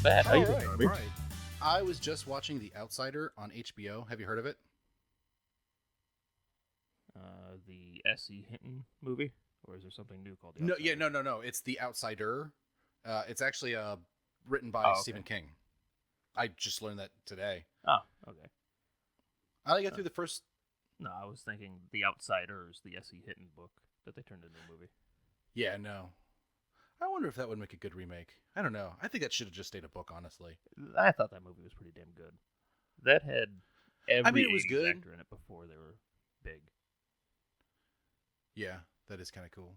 bad. How you All doing, right, Darby? all right. I was just watching The Outsider on HBO. Have you heard of it? The S.E. Hinton movie? Or is there something new called The No, Outsider? yeah, no. It's The Outsider. It's actually written by Oh, okay. Stephen King. I just learned that today. Oh, okay. I only got through the first. No, I was thinking The Outsiders, the S.E. Hinton book that they turned into a movie. Yeah, no. I wonder if that would make a good remake. I don't know. I think that should have just stayed a book, honestly. I thought that movie was pretty damn good. That had every it was 80s good. actor in it before they were big. Yeah, that is kind of cool.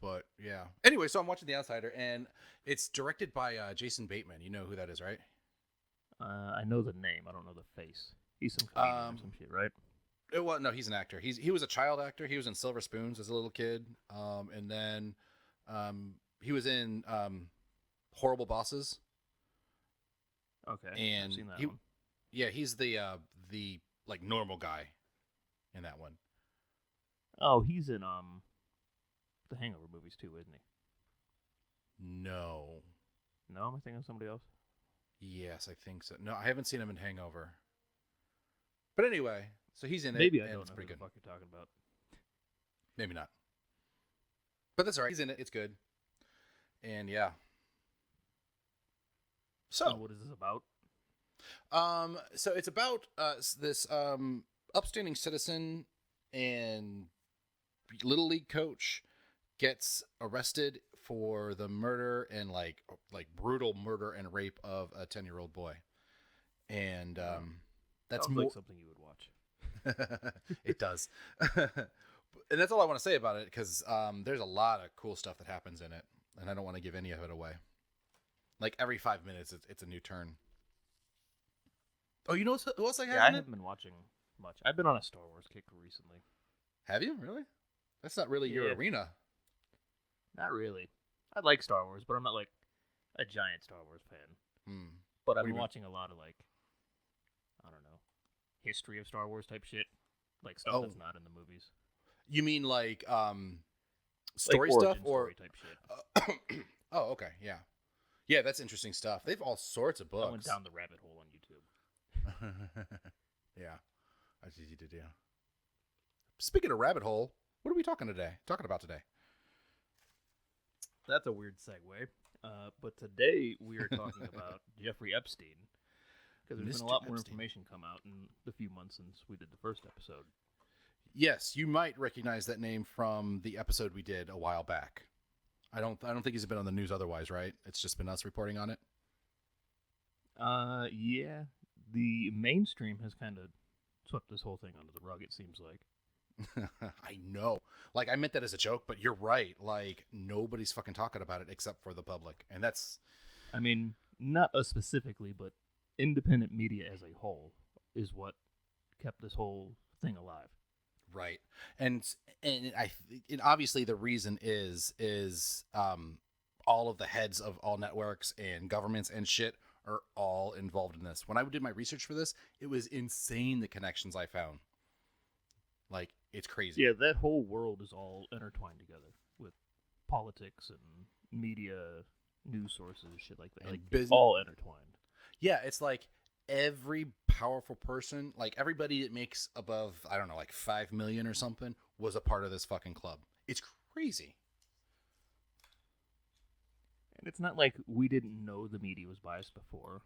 But yeah. Anyway, so I'm watching The Outsider, and it's directed by Jason Bateman. You know who that is, right? I know the name. I don't know the face. He's some comedian or some shit, right? Well, no, he's an actor. He was a child actor. He was in Silver Spoons as a little kid, and then he was in Horrible Bosses. Okay, And I've seen that one. Yeah, he's the like normal guy in that one. Oh, he's in the Hangover movies too, isn't he? No. No, am I thinking of somebody else? Yes, I think so. No, I haven't seen him in Hangover. But anyway, so he's in Maybe it. I and don't it's know who pretty the good. fuck you're talking about. Maybe not. But that's all right. He's in it. It's good. And yeah. So, what is this about? so it's about this upstanding citizen and little league coach gets arrested for the murder and like brutal murder and rape of a 10-year-old boy. And that's Sounds more like something you would watch. It does. And that's all I want to say about it, because there's a lot of cool stuff that happens in it, and I don't want to give any of it away. Like every 5 minutes, it's a new turn. Oh, you know who else I have? Yeah, I in it? haven't been watching much. I've been on a Star Wars kick recently. Have you really? That's not really your Yeah. arena. Not really. I like Star Wars, but I'm not like a giant Star Wars fan. But I've do you been mean? watching a lot of like, I don't know, history of Star Wars type shit, like stuff that's not in the movies. You mean like story like stuff origin or story type shit? Oh, okay, yeah, yeah, that's interesting stuff. They've all sorts of books. I went down the rabbit hole on YouTube. Yeah, that's easy to do. Speaking of rabbit hole, what are we talking about today? That's a weird segue. But today we are talking about Jeffrey Epstein, because there's been a Mr. lot more Epstein. information come out in the few months since we did the first episode. Yes, you might recognize that name from the episode we did a while back. I don't think he's been on the news otherwise, right? It's just been us reporting on it. Yeah, the mainstream has kind of swept this whole thing under the rug, it seems like. I know. Like, I meant that as a joke, but you're right. Like, nobody's fucking talking about it except for the public. And that's... I mean, not us specifically, but independent media as a whole is what kept this whole thing alive. Right. And obviously the reason is all of the heads of all networks and governments and shit are all involved in this. When I did my research for this, it was insane the connections I found. Like, it's crazy. Yeah, that whole world is all intertwined together with politics and media, news sources, shit like that. And Like, business- it's all intertwined. Yeah, it's like every powerful person, like everybody that makes above, I don't know, like 5 million or something was a part of this fucking club. It's crazy. And it's not like we didn't know the media was biased before,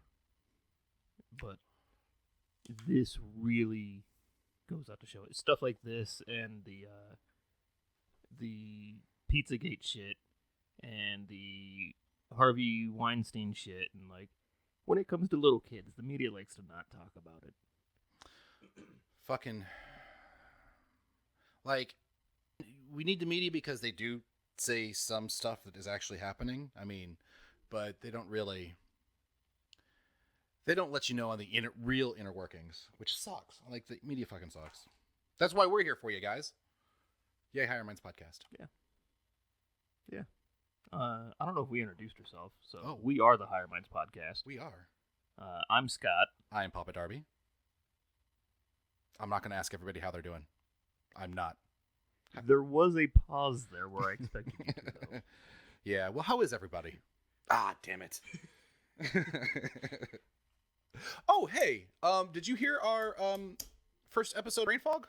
but this really goes out to show it. Stuff like this and the Pizzagate shit and the Harvey Weinstein shit, and like when it comes to little kids, the media likes to not talk about it. Fucking, like, we need the media because they do say some stuff that is actually happening. I mean, but they don't let you know on the real inner workings, which sucks. Like, the media fucking sucks. That's why we're here for you guys. Yay, Higher Minds Podcast. Yeah. I don't know if we introduced ourselves, so Oh. we are the Higher Minds Podcast. We are. I'm Scott. I am Papa Darby. I'm not going to ask everybody how they're doing. I'm not. There was a pause there where I expected you to, though. Yeah, well, how is everybody? Ah, damn it. Oh, hey, did you hear our first episode, Brain Fog?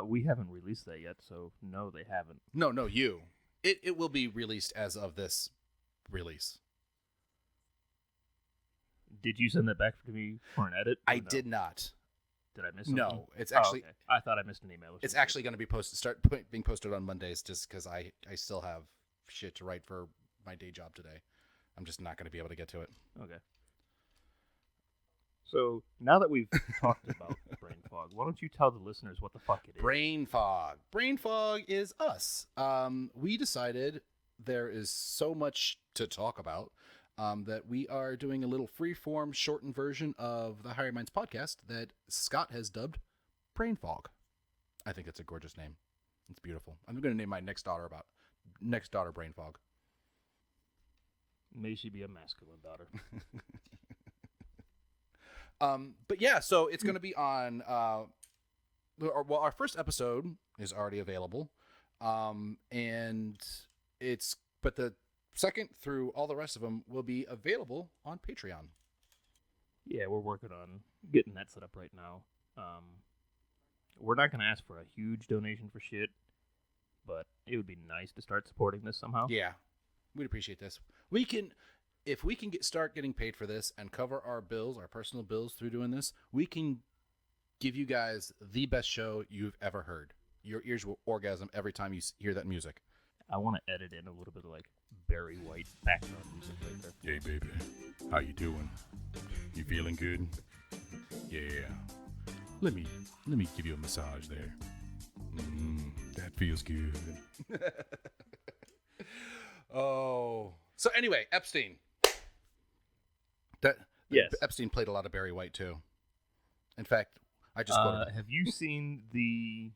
We haven't released that yet, so no, they haven't. No, you. It will be released as of this release. Did you send that back to me for an edit? I did not. Did I miss something? No, it's actually. Okay. I thought I missed an email. It's actually going to be being posted on Mondays, just because I still have shit to write for my day job today. I'm just not going to be able to get to it. Okay. So now that we've talked about brain fog, why don't you tell the listeners what the fuck it is? Brain fog. Brain fog is us. We decided there is so much to talk about that we are doing a little free-form, shortened version of the Higher Minds podcast that Scott has dubbed Brain Fog. I think it's a gorgeous name. It's beautiful. I'm going to name my next daughter Brain Fog. May she be a masculine daughter. But yeah, so it's going to be on. Our first episode is already available, and but the second through all the rest of them will be available on Patreon. Yeah, we're working on getting that set up right now. We're not going to ask for a huge donation for shit, but it would be nice to start supporting this somehow. Yeah, we'd appreciate this. If we can start getting paid for this and cover our bills, our personal bills through doing this, we can give you guys the best show you've ever heard. Your ears will orgasm every time you hear that music. I want to edit in a little bit of like Barry White background music right there. Hey baby, how you doing? You feeling good? Yeah. Let me give you a massage there. That feels good. Oh. So anyway, Epstein. Yes. Epstein played a lot of Barry White too. In fact, I just quoted him. Have you seen the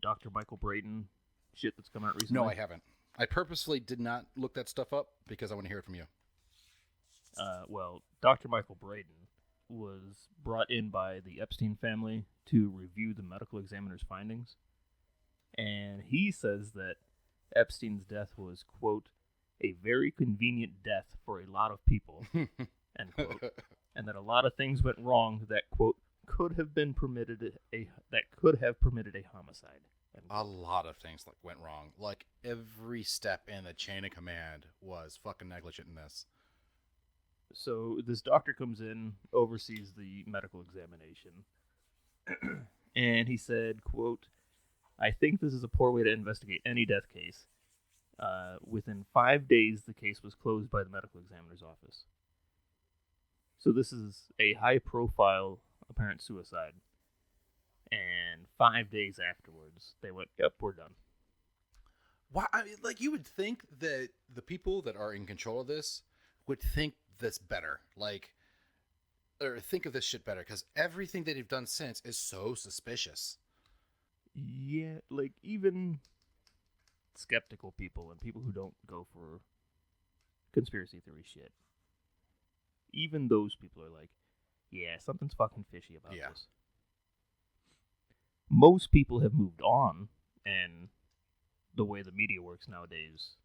Dr. Michael Braden shit that's come out recently? No, I haven't. I purposefully did not look that stuff up because I want to hear it from you. Well, Dr. Michael Braden was brought in by the Epstein family to review the medical examiner's findings. And he says that Epstein's death was, quote, a very convenient death for a lot of people, end quote, and that a lot of things went wrong that, quote, could have permitted a homicide. A lot of things went wrong. Like every step in the chain of command was fucking negligent in this. So this doctor comes in, oversees the medical examination, and he said, quote, I think this is a poor way to investigate any death case. Within 5 days, the case was closed by the medical examiner's office. So this is a high-profile apparent suicide. And 5 days afterwards, they went, yep, we're done. Why? I mean, you would think that the people that are in control of this would think this better. Or think of this shit better, because everything that they've done since is so suspicious. Yeah, even skeptical people and people who don't go for conspiracy theory shit, even those people are like, yeah, something's fucking fishy about this. Most people have moved on, and the way the media works nowadays,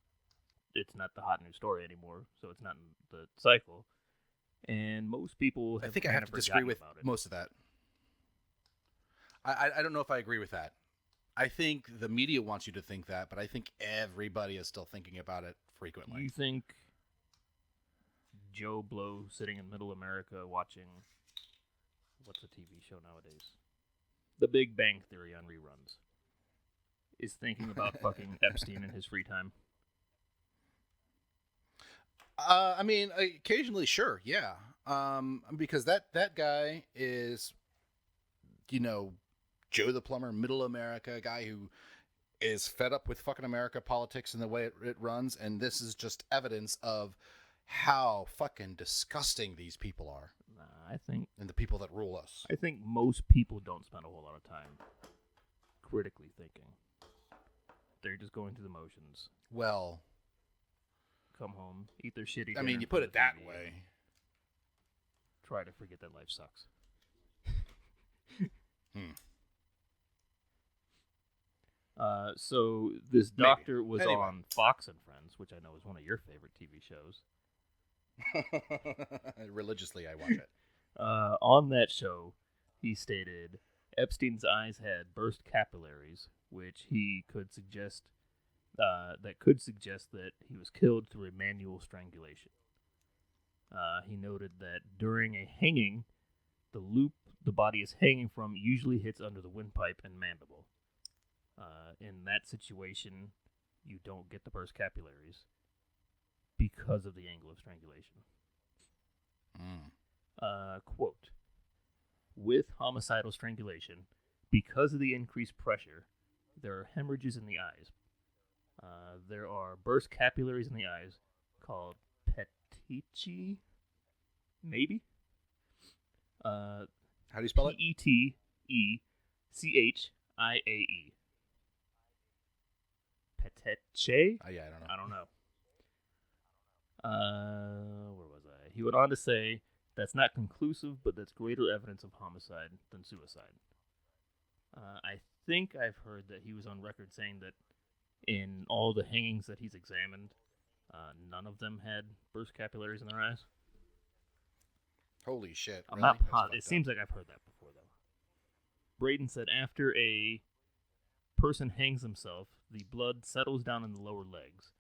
it's not the hot news story anymore, so it's not in the cycle. And most people have I think I have to disagree with most of that. I don't know if I agree with that. I think the media wants you to think that, but I think everybody is still thinking about it frequently. You think Joe Blow sitting in Middle America watching, what's a TV show nowadays? The Big Bang Theory on reruns, is thinking about fucking Epstein in his free time? I mean, occasionally, sure, yeah. Because that guy is, Joe the Plumber, Middle America, a guy who is fed up with fucking America politics and the way it runs, and this is just evidence of how fucking disgusting these people are. And the people that rule us. I think most people don't spend a whole lot of time critically thinking. They're just going through the motions. Well, come home, eat their shitty dinner. I mean, you put it that way. Try to forget that life sucks. So this Maybe. doctor was Anyway. on Fox and Friends, which I know is one of your favorite TV shows. Religiously, I watch it. On that show, he stated Epstein's eyes had burst capillaries, which he could suggest that he was killed through a manual strangulation. He noted that during a hanging, the loop the body is hanging from usually hits under the windpipe and mandible. In that situation, you don't get the burst capillaries because of the angle of strangulation. Quote, with homicidal strangulation, because of the increased pressure, there are hemorrhages in the eyes. There are burst capillaries in the eyes called petechiae, maybe? How do you spell it? Petechiae. Petechiae? Yeah, I don't know. I don't know. Where was I? He went on to say, that's not conclusive, but that's greater evidence of homicide than suicide. I think I've heard that he was on record saying that in all the hangings that he's examined, none of them had burst capillaries in their eyes. Holy shit. I'm really? not positive. It seems like I've heard that before, though. Braden said after a person hangs himself, the blood settles down in the lower legs,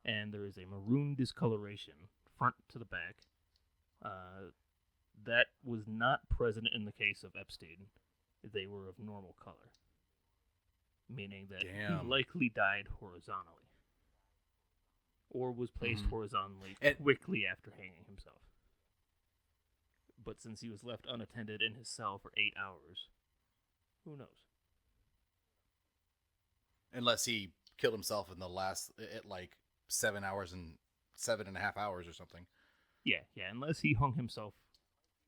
and there is a maroon discoloration, front to the back. That was not present in the case of Epstein. They were of normal color, meaning that he likely died horizontally, or was placed horizontally quickly after hanging himself. But since he was left unattended in his cell for 8 hours, who knows? Unless he killed himself in the last, at like 7 hours and 7.5 hours or something. Yeah, unless he hung himself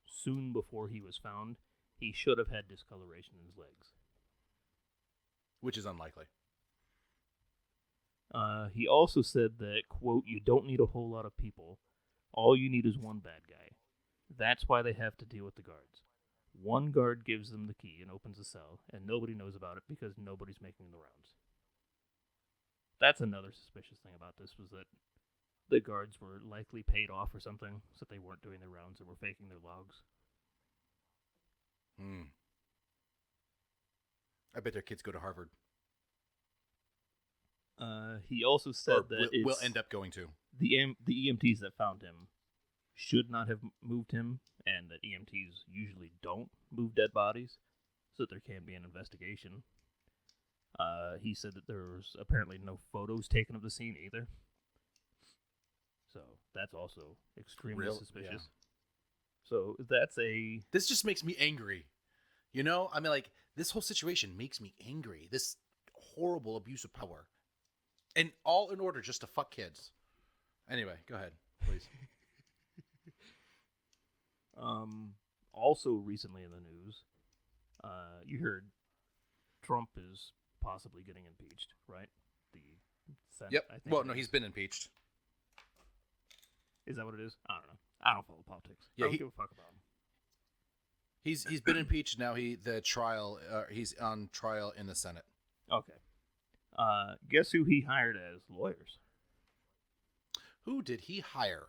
soon before he was found, he should have had discoloration in his legs. Which is unlikely. He also said that, quote, you don't need a whole lot of people. All you need is one bad guy. That's why they have to deal with the guards. One guard gives them the key and opens the cell, and nobody knows about it because nobody's making the rounds. That's another suspicious thing about this, was that the guards were likely paid off or something, so they weren't doing their rounds and were faking their logs. I bet their kids go to Harvard. He also said that we'll end up going to. The EMTs that found him should not have moved him, and that EMTs usually don't move dead bodies, so that there can be an investigation. He said that there was apparently no photos taken of the scene either. So that's also extremely suspicious. Yeah. So that's a... This just makes me angry. You know? I mean, like, this whole situation makes me angry. This horrible abuse of power. And all in order just to fuck kids. Anyway, go ahead, please. Also recently in the news, you heard Trump is possibly getting impeached, right? The Senate, yep. I think. Well, no, he's been impeached. Is that what it is? I don't know. I don't follow politics. Yeah, I don't give a fuck about him. He's been impeached now. He's on trial in the Senate. Okay. Guess who he hired as lawyers? Who did he hire?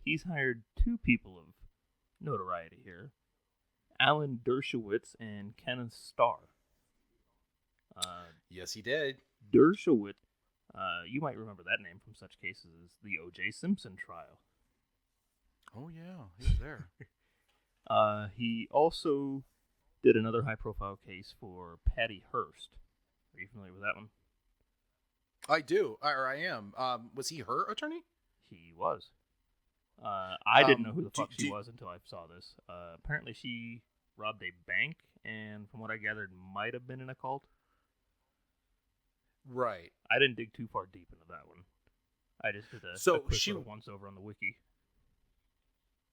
He's hired two people of notoriety here. Alan Dershowitz and Kenneth Starr. Yes, he did. Dershowitz, you might remember that name from such cases as the O.J. Simpson trial. Oh, yeah, he was there. He also did another high-profile case for Patty Hearst. Are you familiar with that one? I do, or I am. Was he her attorney? He was. I didn't know who the fuck she was until I saw this. Apparently she robbed a bank, and from what I gathered, might have been in a cult. Right. I didn't dig too far deep into that one. I just did a quick little once over on the wiki.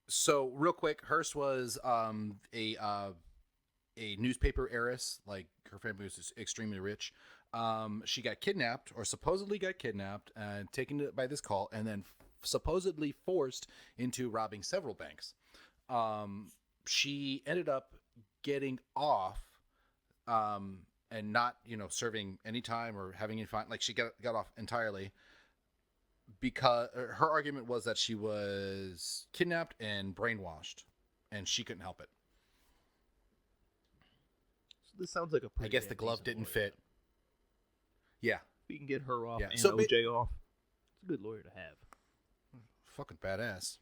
So, real quick, Hearst was a newspaper heiress. Like, her family was extremely rich. She got kidnapped, or supposedly got kidnapped, and taken by this cult, and then supposedly forced into robbing several banks. She ended up getting off and not, serving any time or having any fine. Like she got off entirely because her argument was that she was kidnapped and brainwashed, and she couldn't help it. So this sounds like a pretty. I guess the glove didn't fit. Yeah, we can get her off and so OJ off. It's a good lawyer to have. Fucking badass.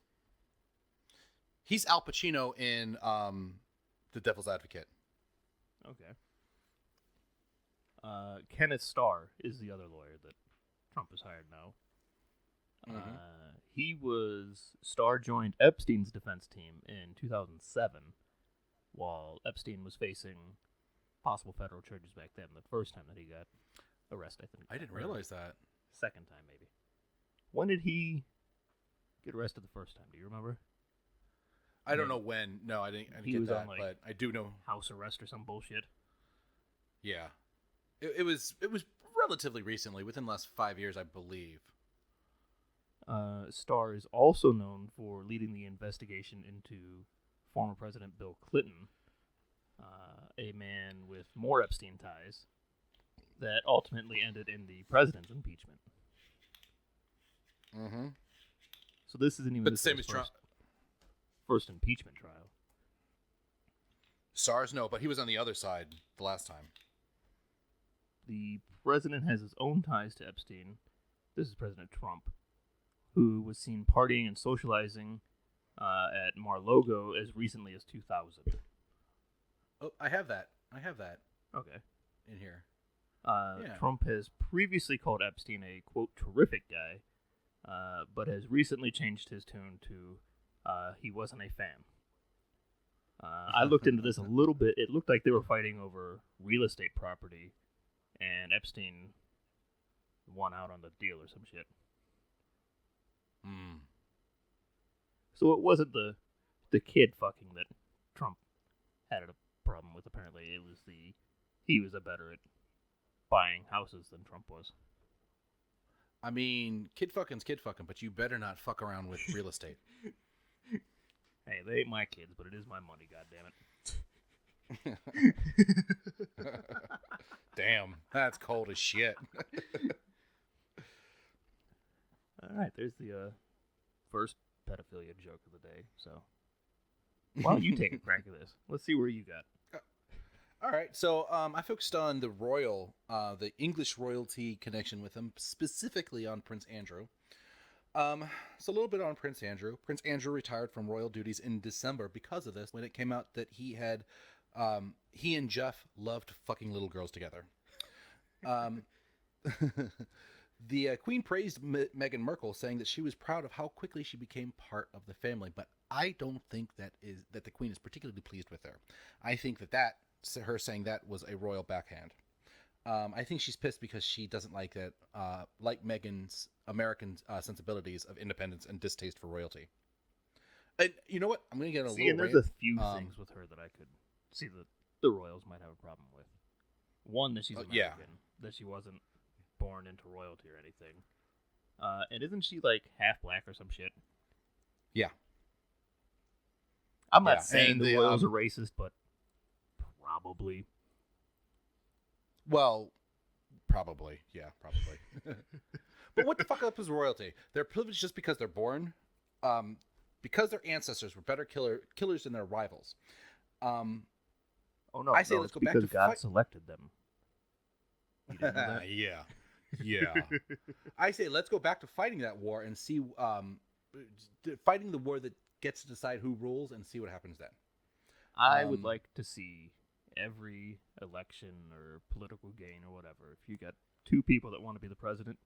He's Al Pacino in The Devil's Advocate. Okay. Kenneth Starr is the other lawyer that Trump has hired now. Starr joined Epstein's defense team in 2007 while Epstein was facing possible federal charges back then, the first time that he got arrested, I think. I didn't realize that. Second time, maybe. When did he get arrested the first time? Do you remember? I don't know when. No, I didn't get that, but I do know. House arrest or some bullshit. Yeah. It was relatively recently, within the last 5 years, I believe. Starr is also known for leading the investigation into former President Bill Clinton, a man with more Epstein ties, that ultimately ended in the president's impeachment. Mm-hmm. So this isn't even the same as Trump. First impeachment trial. Starr's no, but he was on the other side the last time. The president has his own ties to Epstein. This is President Trump, who was seen partying and socializing at Mar-a-Lago as recently as 2000. Oh, I have that. Okay. In here. Trump has previously called Epstein a, quote, terrific guy, but has recently changed his tune to he wasn't a fan. I looked into this a little bit. It looked like they were fighting over real estate property, and Epstein won out on the deal or some shit. So it wasn't the kid fucking that Trump had a problem with, apparently. It was he was better at buying houses than Trump was. I mean, kid fucking's kid fucking, but you better not fuck around with real estate. Hey, they ain't my kids, but it is my money, goddammit. Damn, that's cold as shit. All right, there's the first pedophilia joke of the day. So, why don't you take a crack at this? Let's see where you got. All right, so I focused on the English royalty connection with him, specifically on Prince Andrew. So a little bit on Prince Andrew. Prince Andrew retired from royal duties in December because of this, when it came out that he and Jeff loved fucking little girls together. The Queen praised Meghan Markle, saying that she was proud of how quickly she became part of the family, but I don't think that the Queen is particularly pleased with her. I think that her saying that was a royal backhand. I think she's pissed because she doesn't like that, like Meghan's American sensibilities of independence and distaste for royalty. And you know what? I'm going to get a little. There's a few things with her that I could see that the royals might have a problem with. One, that she's American, that she wasn't born into royalty or anything. And isn't she like half black or some shit? Yeah. I'm not saying the royals are racist, but probably. Well, probably. Yeah, probably. But what the fuck up is royalty? They're privileged just because they're born, because their ancestors were better killers than their rivals. Oh no! I say let's go back to God selected them. You didn't know that? Yeah. I say let's go back to fighting that war and see, fighting the war that gets to decide who rules and see what happens then. I would like to see every election or political gain or whatever. If you got two people that want to be the president,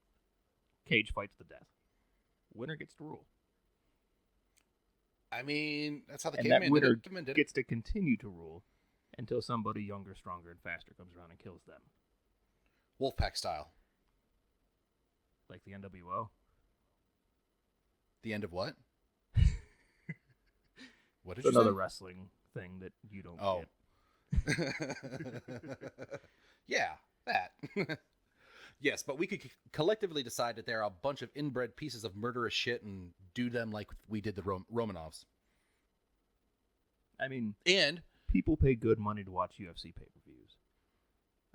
cage fights to death. Winner gets to rule. I mean, that's how the caveman did it. That winner gets to continue to rule until somebody younger, stronger, and faster comes around and kills them. Wolfpack style. Like the NWO. The end of what? What did you say? Another wrestling thing that you don't get. Yeah, that. Yes, but we could collectively decide that there are a bunch of inbred pieces of murderous shit and do them like we did the Romanovs. I mean, and people pay good money to watch UFC pay-per-views.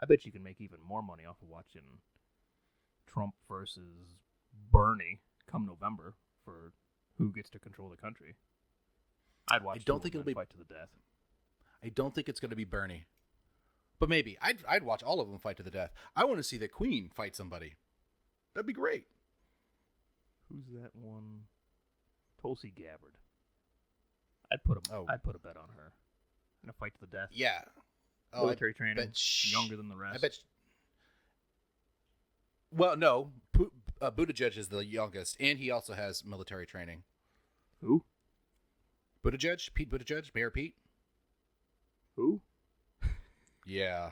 I bet you can make even more money off of watching Trump versus Bernie come November for who gets to control the country. I'd watch. I don't think it'll be fight to the death. I don't think it's going to be Bernie, but maybe I'd watch all of them fight to the death. I want to see the Queen fight somebody. That'd be great. Who's that one? Tulsi Gabbard. I'd put a bet on her in a fight to the death. Yeah. Military training. Younger than the rest. I bet. Well, no. Buttigieg is the youngest, and he also has military training. Who? Buttigieg? Pete Buttigieg? Mayor Pete? Who? Yeah.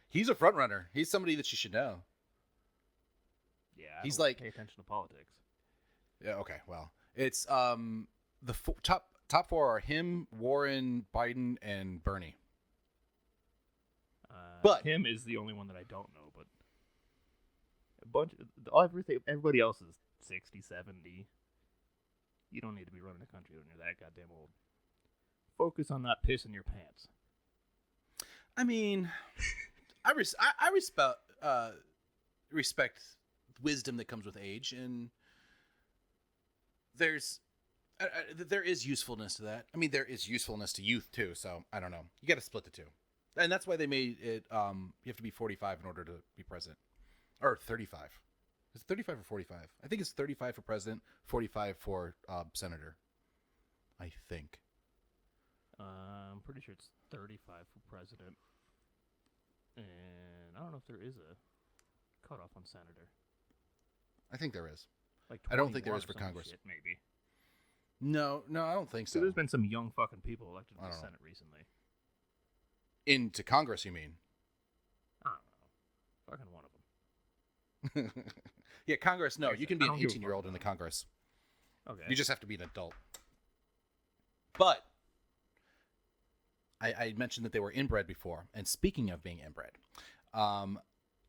He's a front runner. He's somebody that you should know. Yeah. He's like, pay attention to politics. Yeah. Okay. Well, it's the top four are him, Warren, Biden, and Bernie. But him is the only one that I don't know. But everybody else is 60, 70. You don't need to be running a country when you're that goddamn old. Focus on not pissing your pants. I mean, I respect wisdom that comes with age, and there is usefulness to that. I mean, there is usefulness to youth too. So I don't know. You got to split the two, and that's why they made it. You have to be 45 in order to be president, or 35. Is it 35 or 45? I think it's 35 for president, 45 for senator. I think. I'm pretty sure it's 35 for president, and I don't know if there is a cutoff on senator. I think there is. Like I don't think there is for Congress. Shit, maybe. No, I don't think so. There's been some young fucking people elected to the Senate recently. Into Congress, you mean? I don't know. Fucking one of them. Yeah, Congress, no. You can be an 18-year-old in the Congress. Okay. You just have to be an adult. But I mentioned that they were inbred before. And speaking of being inbred,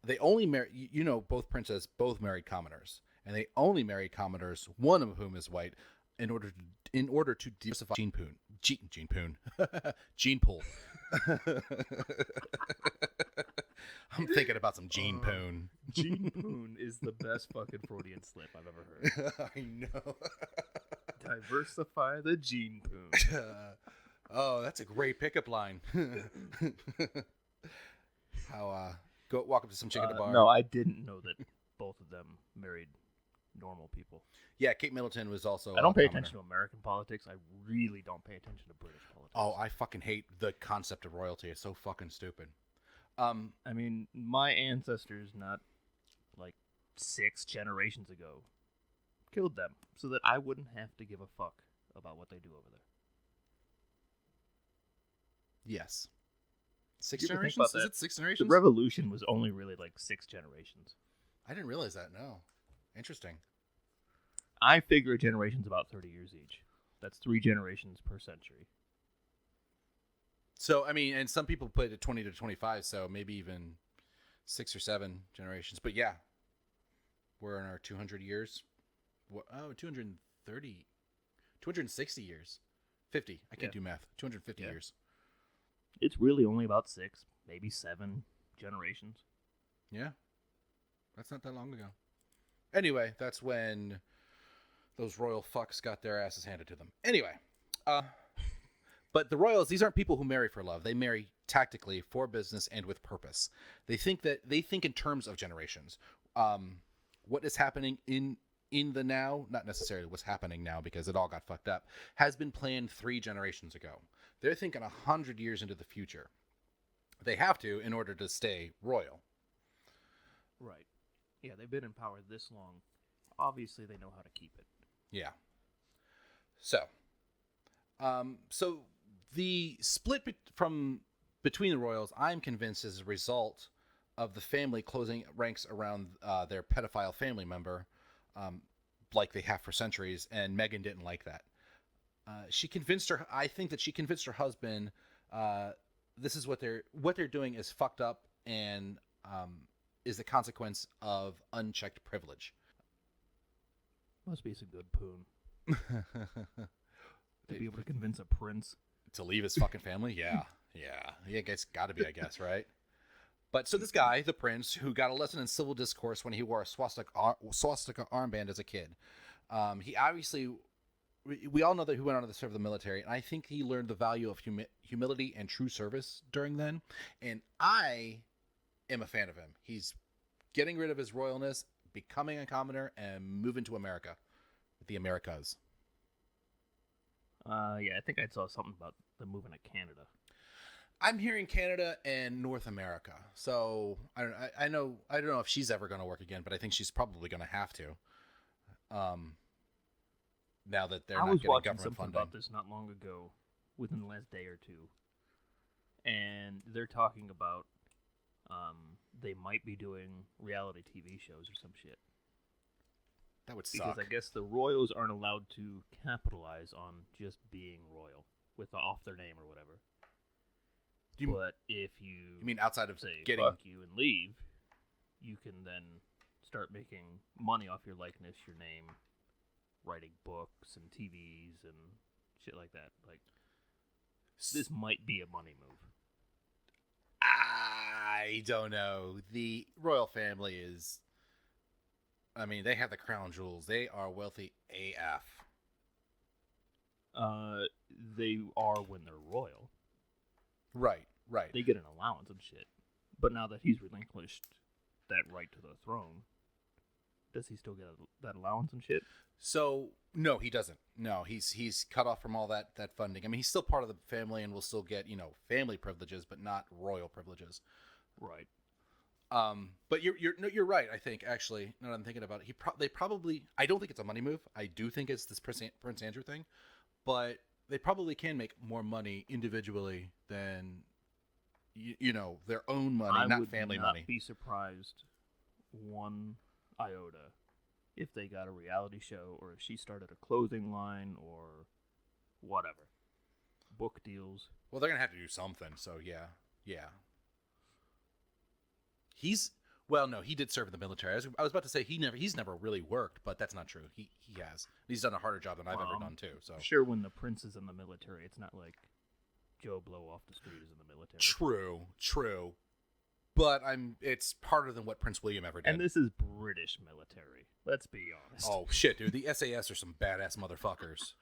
they only marry, both princes both married commoners. And they only married commoners, one of whom is white, in order to diversify gene pool. I'm thinking about some gene poon. Gene poon is the best fucking Freudian slip I've ever heard. I know. Diversify the gene poon. Oh, that's a great pickup line. Go walk up to some chick at the bar. No, I didn't know that both of them married normal people. Yeah, Kate Middleton was also. I don't pay attention to American politics. I really don't pay attention to British politics. Oh, I fucking hate the concept of royalty. It's so fucking stupid. I mean, my ancestors, not like 6 generations ago, killed them so that I wouldn't have to give a fuck about what they do over there. Yes. 6 You ever think generations? about Is that? it 6 generations? The revolution was only really like 6 generations. I didn't realize that. No. Interesting. I figure a generation's about 30 years each. That's 3 generations per century. So, I mean, and some people put it 20 to 25, so maybe even 6 or 7 generations. But yeah, we're in our 200 years. 230, 260 years. 50. I can't do math. 250 years. It's really only about 6, maybe 7 generations. Yeah. That's not that long ago. Anyway, that's when those royal fucks got their asses handed to them. Anyway, but the royals, these aren't people who marry for love. They marry tactically for business and with purpose. They think in terms of generations. What is happening in the now, not necessarily what's happening now because it all got fucked up, has been planned 3 generations ago. They're thinking 100 years into the future. They have to in order to stay royal. Right. Yeah, they've been in power this long. Obviously, they know how to keep it. Yeah. So the split between the royals, I'm convinced, is a result of the family closing ranks around their pedophile family member, like they have for centuries, and Meghan didn't like that. I think that she convinced her husband, this is what they're doing is fucked up and is the consequence of unchecked privilege. Must be some good poon. To be able to convince a prince to leave his fucking family. Yeah. It's got to be, I guess, right? But so this guy, the prince, who got a lesson in civil discourse when he wore a swastika armband as a kid, he obviously, we all know that he went on to serve the military, and I think he learned the value of humility and true service during then. And I am a fan of him. He's getting rid of his royalness, becoming a commoner, and moving to America, the Americas. Yeah, I think I saw something about them moving to Canada. I'm hearing Canada and North America. So I don't know if she's ever going to work again, but I think she's probably going to have to. Now that they're not getting government funding. I was watching something about this not long ago, within the last day or two, and they're talking about they might be doing reality TV shows or some shit. That would suck. Because I guess the royals aren't allowed to capitalize on just being royal off their name or whatever. But if you mean outside of say getting fuck you and leave, you can then start making money off your likeness, your name, writing books and TVs and shit like that. Like, this might be a money move. I don't know. The royal family is, I mean, they have the crown jewels. They are wealthy AF. They are when they're royal. Right. They get an allowance and shit. But now that he's relinquished that right to the throne, does he still get that allowance and shit? So, no, he doesn't. No, he's cut off from all that funding. I mean, he's still part of the family and will still get, family privileges, but not royal privileges. Right. But you're right. I think actually, now that I'm thinking about it, they probably. I don't think it's a money move. I do think it's this Prince Andrew thing, but they probably can make more money individually than their own money, not family money. I would not be surprised one iota if they got a reality show or if she started a clothing line or whatever, book deals. Well, they're gonna have to do something. So yeah. No, he did serve in the military. I was about to say he's never really worked, but that's not true. He has. He's done a harder job than I've ever done too. So sure, when the prince is in the military, it's not like Joe Blow off the street is in the military. True. But it's harder than what Prince William ever did. And this is British military. Let's be honest. Oh shit, dude! The SAS are some badass motherfuckers.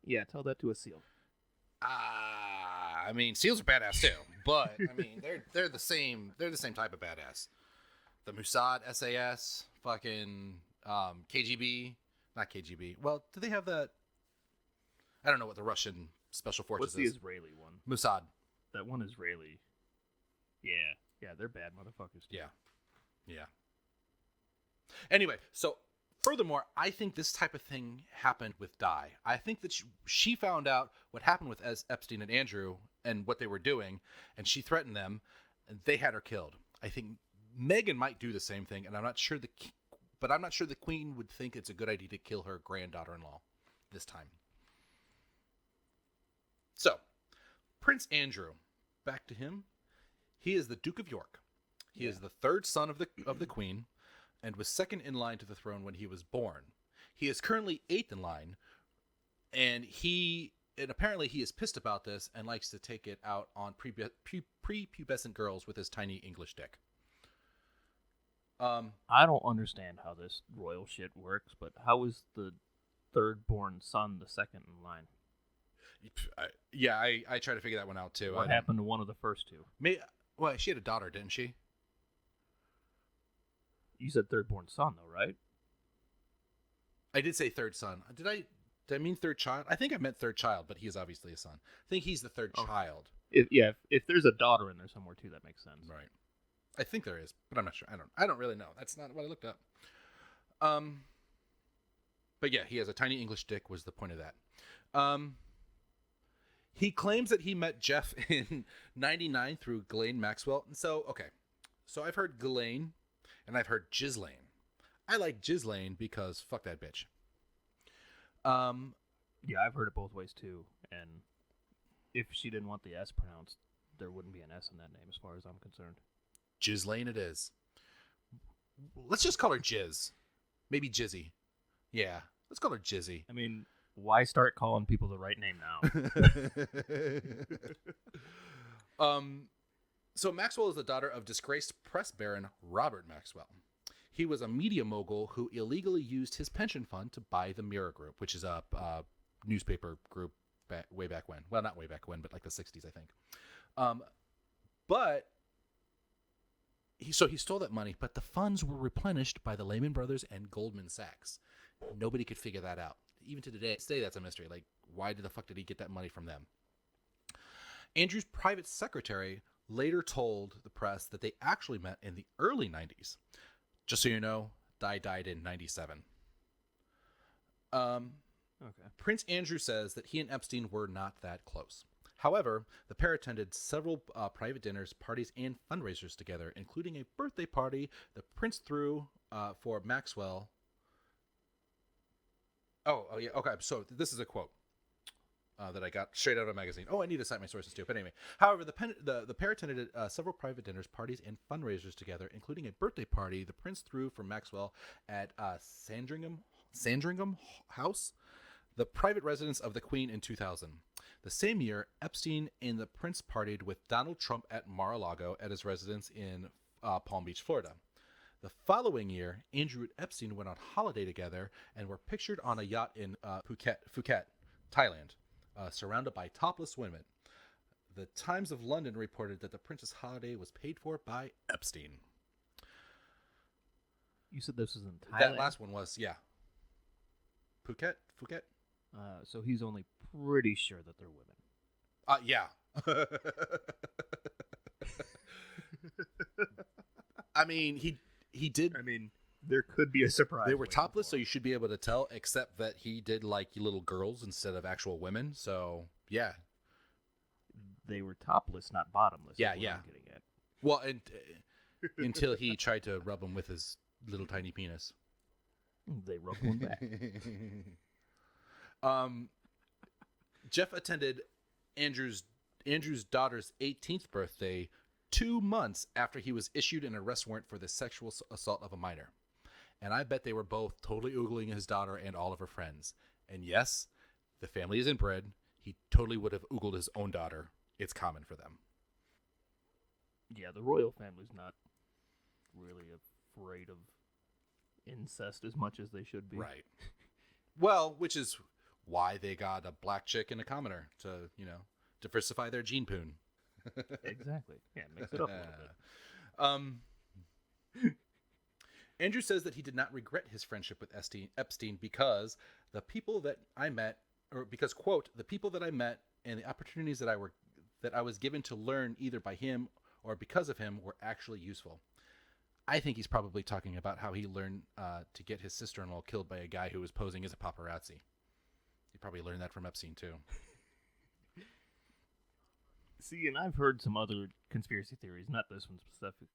Yeah, tell that to a SEAL. I mean, SEALs are badass too, but I mean, they're the same. They're the same type of badass. The Mossad, SAS, fucking KGB, not KGB. Well, do they have that? I don't know what the Russian special forces is. What's the Israeli one? Mossad. That one Israeli. Yeah, they're bad motherfuckers too. Yeah. Anyway, so furthermore, I think this type of thing happened with Di. I think that she found out what happened with Epstein and Andrew and what they were doing, and she threatened them, and they had her killed. I think Meghan might do the same thing, and I'm not sure the Queen would think it's a good idea to kill her granddaughter-in-law this time. So, Prince Andrew, back to him. He is the Duke of York. He is the third son of the Queen, and was second in line to the throne when he was born. He is currently eighth in line, and apparently he is pissed about this and likes to take it out on prepubescent girls with his tiny English dick. I don't understand how this royal shit works, but how is the third-born son the second in line? I try to figure that one out too. What happened to one of the first two? Well, she had a daughter, didn't she? You said third-born son, though, right? I did say third son. Did I mean third child? I think I meant third child, but he is obviously a son. I think he's the third child. If there's a daughter in there somewhere too, that makes sense. Right. I think there is, but I'm not sure. I don't really know. That's not what I looked up. But yeah, he has a tiny English dick was the point of that. He claims that he met Jeff in 99 through Ghislaine Maxwell. And so I've heard Ghislaine and I've heard Ghislaine. I like Ghislaine because fuck that bitch. Yeah, I've heard it both ways too. And if she didn't want the S pronounced, there wouldn't be an S in that name as far as I'm concerned. Ghislaine it is. Let's just call her Jizz. Maybe Jizzy. Yeah, let's call her Jizzy. I mean, why start calling people the right name now? So Maxwell is the daughter of disgraced press baron Robert Maxwell. He was a media mogul who illegally used his pension fund to buy the Mirror Group, which is a newspaper group way back when. Well, not way back when, but like the 60s, I think. But he stole that money, but the funds were replenished by the Lehman Brothers and Goldman Sachs. Nobody could figure that out. Even to today, that's a mystery. Like, why the fuck did he get that money from them? Andrew's private secretary later told the press that they actually met in the early 90s. Just so you know, Di died in 97. Okay. Prince Andrew says that he and Epstein were not that close. However, the pair attended several private dinners, parties, and fundraisers together, including a birthday party the prince threw for Maxwell. Oh, yeah. Okay, so this is a quote that I got straight out of a magazine. Oh, I need to cite my sources too. But anyway, however, the pair attended several private dinners, parties, and fundraisers together, including a birthday party the prince threw for Maxwell at Sandringham House, the private residence of the Queen, in 2000. The same year, Epstein and the prince partied with Donald Trump at Mar-a-Lago at his residence in Palm Beach, Florida. The following year, Andrew and Epstein went on holiday together and were pictured on a yacht in Phuket, Thailand, surrounded by topless women. The Times of London reported that the prince's holiday was paid for by Epstein. You said this was in Thailand? That last one was, yeah. Phuket? So he's only pretty sure that they're women. Yeah. I mean, he did. I mean, there could be a surprise. They were topless, so you should be able to tell, except that he did like little girls instead of actual women. So, yeah. They were topless, not bottomless. Yeah. I'm getting at. Well, and until he tried to rub them with his little tiny penis. They rubbed one back. Jeff attended Andrew's daughter's 18th birthday 2 months after he was issued an arrest warrant for the sexual assault of a minor. And I bet they were both totally oogling his daughter and all of her friends. And yes, the family is inbred. He totally would have oogled his own daughter. It's common for them. Yeah, the royal family's not really afraid of incest as much as they should be. Right. Well, which is why they got a black chick and a commoner to, diversify their gene pool. Exactly. Yeah, mix it up a little bit. Andrew says that he did not regret his friendship with Epstein because the people that I met, quote, the people that I met and the opportunities that I was given to learn either by him or because of him were actually useful. I think he's probably talking about how he learned to get his sister-in-law killed by a guy who was posing as a paparazzi. He probably learned that from Epstein, too. See, and I've heard some other conspiracy theories, not this one specific.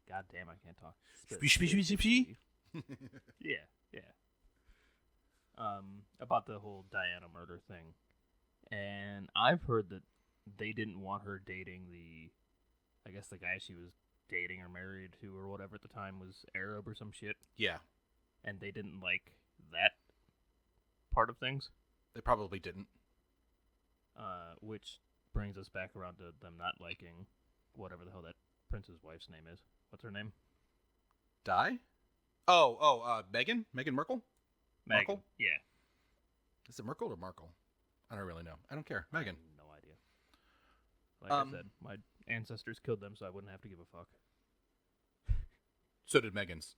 God damn, I can't talk. Yeah. About the whole Diana murder thing. And I've heard that they didn't want her dating the guy she was dating or married to or whatever at the time was Arab or some shit. Yeah. And they didn't like that part of things. They probably didn't. Which brings us back around to them not liking whatever the hell that prince's wife's name is. What's her name? Di? Oh, Meghan? Meghan Markle? Meghan. Markle? Yeah. Is it Merkel or Markle? I don't really know. I don't care. Meghan. No idea. Like I said, my ancestors killed them, so I wouldn't have to give a fuck. So did Meghan's.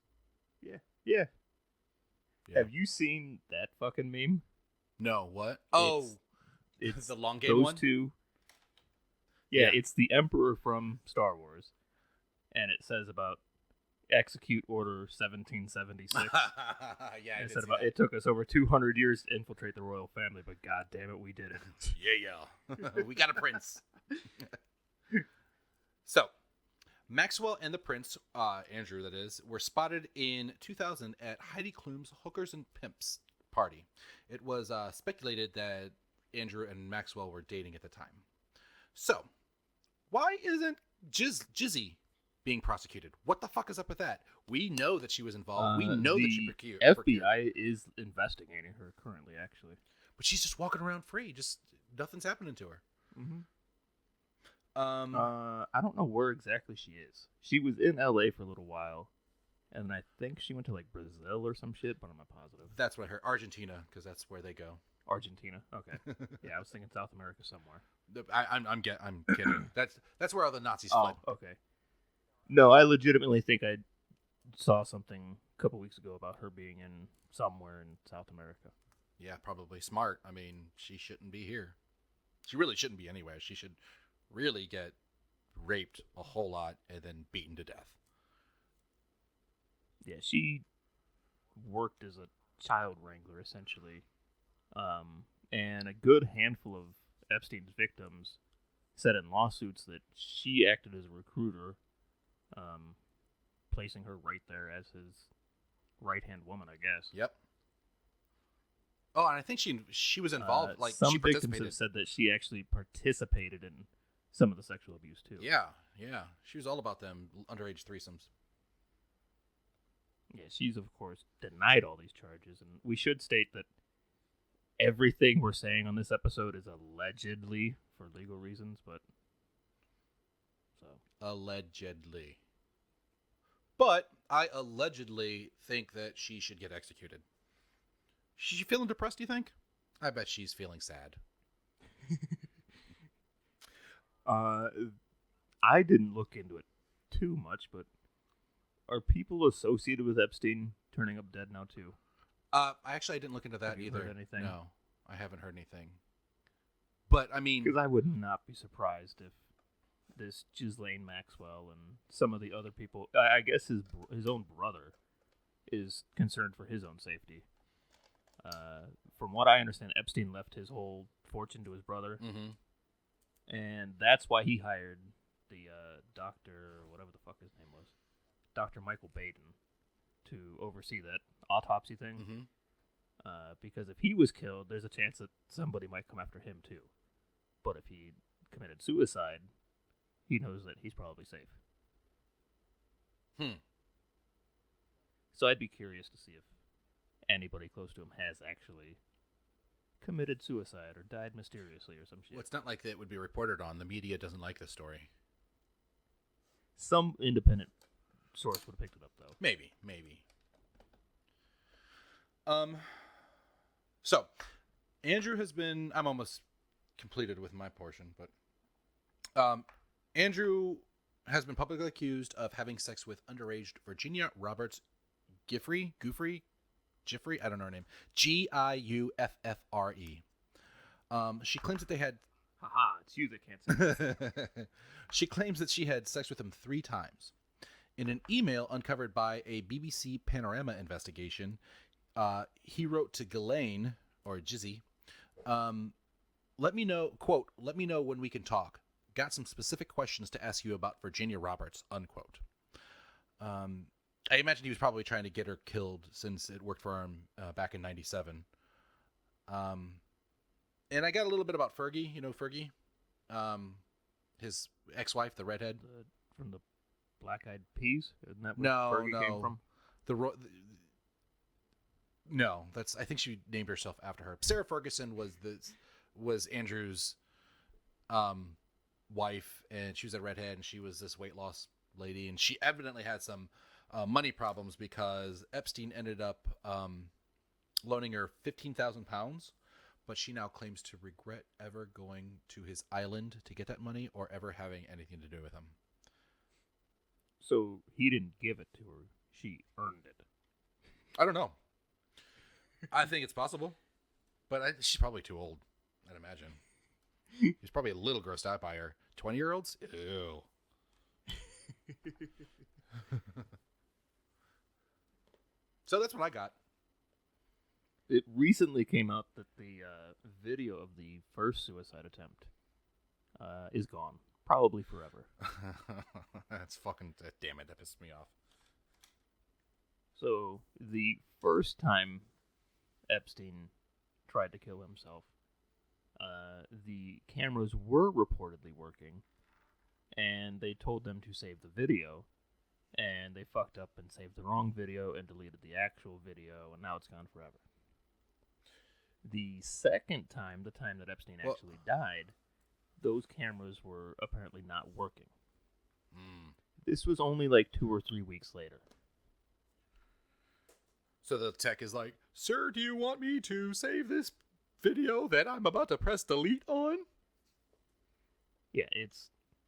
Yeah. Have you seen that fucking meme? No, what? It's the long game those one? Two. Yeah, it's the Emperor from Star Wars. And it says about execute order 1776. Yeah, it took us over 200 years to infiltrate the royal family, but god damn it, we did it. Yeah. We got a prince. So, Maxwell and the prince, Andrew that is, were spotted in 2000 at Heidi Klum's Hookers and Pimps party. It was speculated that Andrew and Maxwell were dating at the time. So, why isn't Jizzy being prosecuted? What the fuck is up with that? We know that she was involved. We know that she procured. FBI is investigating her currently, actually. But she's just walking around free. Just nothing's happening to her. Mm-hmm. I don't know where exactly she is. She was in LA for a little while, and I think she went to like Brazil or some shit, but I'm not positive. That's what I heard. Argentina, because that's where they go. Argentina. Okay. Yeah, I was thinking South America somewhere. I'm kidding. That's where all the Nazis fled. Oh, okay. No, I legitimately think I saw something a couple weeks ago about her being in somewhere in South America. Yeah, probably smart. I mean, she shouldn't be here. She really shouldn't be anywhere. She should really get raped a whole lot and then beaten to death. Yeah, she worked as a child wrangler, essentially. And a good handful of Epstein's victims said in lawsuits that she acted as a recruiter, placing her right there as his right-hand woman, I guess. Yep. Oh, and I think she was involved. Like some she victims participated. have said that she actually participated in some of the sexual abuse too. Yeah. She was all about them underage threesomes. Yeah, she's of course denied all these charges, and we should state that everything we're saying on this episode is allegedly for legal reasons, but allegedly. But I allegedly think that she should get executed. Is she feeling depressed, do you think? I bet she's feeling sad. I didn't look into it too much, but are people associated with Epstein turning up dead now too? I didn't look into that Have you either. heard anything? No, I haven't heard anything. But I mean, because I would not be surprised if this Ghislaine Maxwell and some of the other people, I guess his own brother, is concerned for his own safety. From what I understand, Epstein left his whole fortune to his brother, and that's why he hired the doctor, or whatever the fuck his name was, Dr. Michael Baden, to oversee that autopsy thing. Because if he was killed, there's a chance that somebody might come after him too. But if he committed suicide, he knows that he's probably safe. So I'd be curious to see if anybody close to him has actually committed suicide or died mysteriously or some shit. Well, it's not like it would be reported on. The media doesn't like this story. Some independent source would have picked it up, though. Maybe. So, Andrew has been... I'm almost completed with my portion, but... Andrew has been publicly accused of having sex with underage Virginia Roberts Jeffrey, I don't know her name. Giuffre. She claims that they had... Haha, it's you that can't say that. She claims that she had sex with him 3 times. In an email uncovered by a BBC Panorama investigation, he wrote to Ghislaine, or Jizzy, let me know, quote, let me know when we can talk. Got some specific questions to ask you about Virginia Roberts, unquote. I imagine he was probably trying to get her killed since it worked for him back in 97. And I got a little bit about Fergie. You know Fergie? His ex-wife, the redhead. From the Black Eyed Peas? Isn't that where Fergie came from? No, I think she named herself after her. Sarah Ferguson was Andrew's wife, and she was a redhead, and she was this weight loss lady, and she evidently had some money problems because Epstein ended up loaning her 15,000 pounds, but she now claims to regret ever going to his island to get that money or ever having anything to do with him. So he didn't give it to her. She earned it. I don't know. I think it's possible, but she's probably too old, I'd imagine. He's probably a little grossed out by her. 20-year-olds? Ew. So that's what I got. It recently came out that the video of the first suicide attempt is gone. Probably forever. That's fucking... Damn it, that pissed me off. So, the first time Epstein tried to kill himself, the cameras were reportedly working, and they told them to save the video, and they fucked up and saved the wrong video and deleted the actual video, and now it's gone forever. The second time, the time that Epstein actually died, those cameras were apparently not working. Mm. This was only like 2 or 3 weeks later. So the tech is like, "Sir, do you want me to save this video that I'm about to press delete on?" Yeah,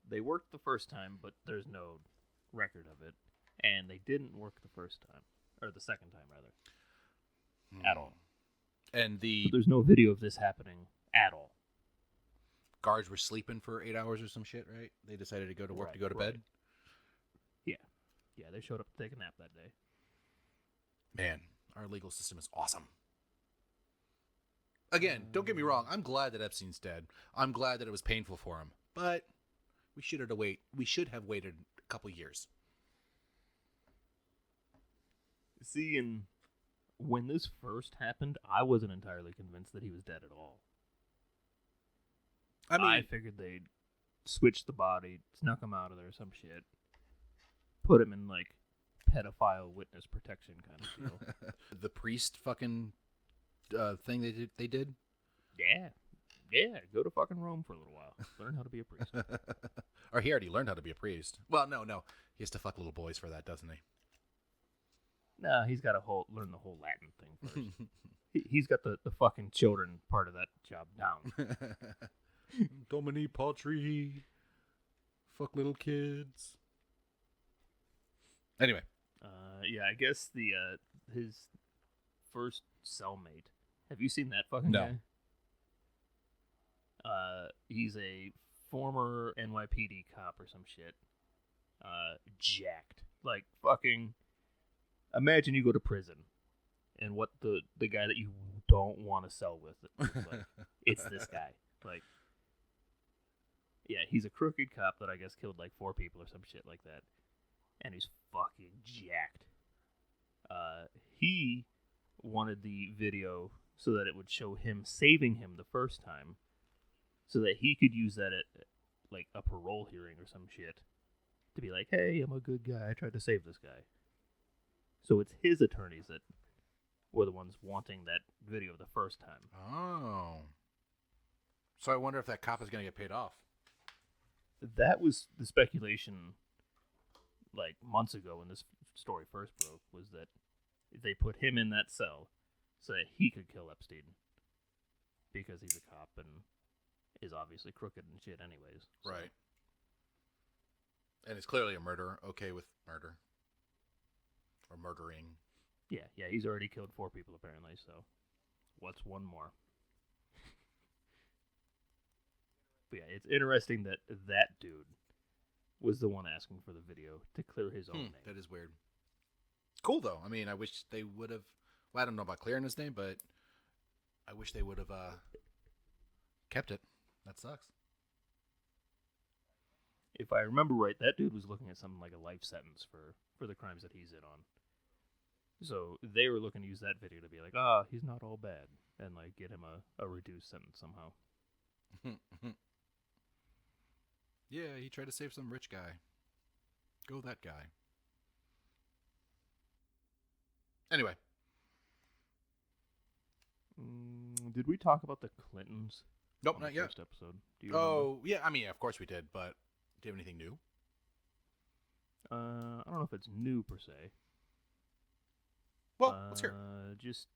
they worked the first time, but there's no record of it, and they didn't work the first time, or the second time rather, at all. And the So there's no video of this happening at all. guards were sleeping for 8 hours or some shit, right? They decided to go to work to go to bed. Yeah, they showed up to take a nap that day. Man, our legal system is awesome. Again, don't get me wrong. I'm glad that Epstein's dead. I'm glad that it was painful for him. But we should have waited a couple years. See, and when this first happened, I wasn't entirely convinced that he was dead at all. I figured they'd switched the body, snuck him out of there, some shit, put him in like pedophile witness protection kind of deal. The priest fucking thing they did. Yeah. Go to fucking Rome for a little while. Learn how to be a priest. Or he already learned how to be a priest. Well, no, he has to fuck little boys for that, doesn't he? No, he's got to learn the whole Latin thing first. He's got the fucking children part of that job down. Domini Patri. Fuck little kids. Anyway. Yeah, I guess his first cellmate. Have you seen that fucking No. guy? He's a former NYPD cop or some shit. Jacked. Like, fucking... Imagine you go to prison, and what the guy that you don't want to sell with looks like. It's this guy. Like... Yeah, he's a crooked cop that I guess killed like 4 people or some shit like that. And he's fucking jacked. He wanted the video so that it would show him saving him the first time, so that he could use that at like a parole hearing or some shit to be like, hey, I'm a good guy, I tried to save this guy. So it's his attorneys that were the ones wanting that video the first time. Oh. So I wonder if that cop is going to get paid off. That was the speculation like months ago when this story first broke, was that they put him in that cell so that he could kill Epstein because he's a cop and is obviously crooked and shit anyways. So. Right. And it's clearly a murderer. Okay with murder. Or murdering. Yeah, he's already killed 4 people apparently, so what's one more? But yeah, it's interesting that dude was the one asking for the video to clear his own name. That is weird. Cool, though. I mean, I wish they would have... Well, I don't know about clearing his name, but I wish they would have kept it. That sucks. If I remember right, that dude was looking at something like a life sentence for the crimes that he's in on. So they were looking to use that video to be like, he's not all bad, and like get him a reduced sentence somehow. Yeah, he tried to save some rich guy. Go that guy. Anyway. Did we talk about the Clintons? Nope, not yet. First episode. Do you remember? Oh, yeah, I mean, of course we did, but do you have anything new? I don't know if it's new per se. Well, let's hear it. Just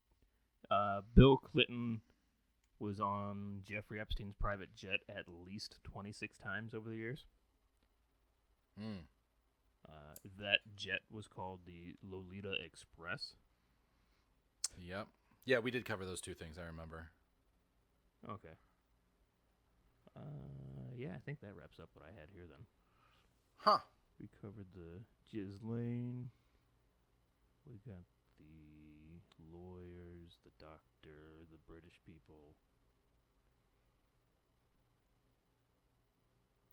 Bill Clinton was on Jeffrey Epstein's private jet at least 26 times over the years. That jet was called the Lolita Express. Yep. Yeah, we did cover those 2 things, I remember. Okay. Yeah, I think that wraps up what I had here then. Huh. We covered the Ghislaine. We got the lawyers, the doctor, the British people.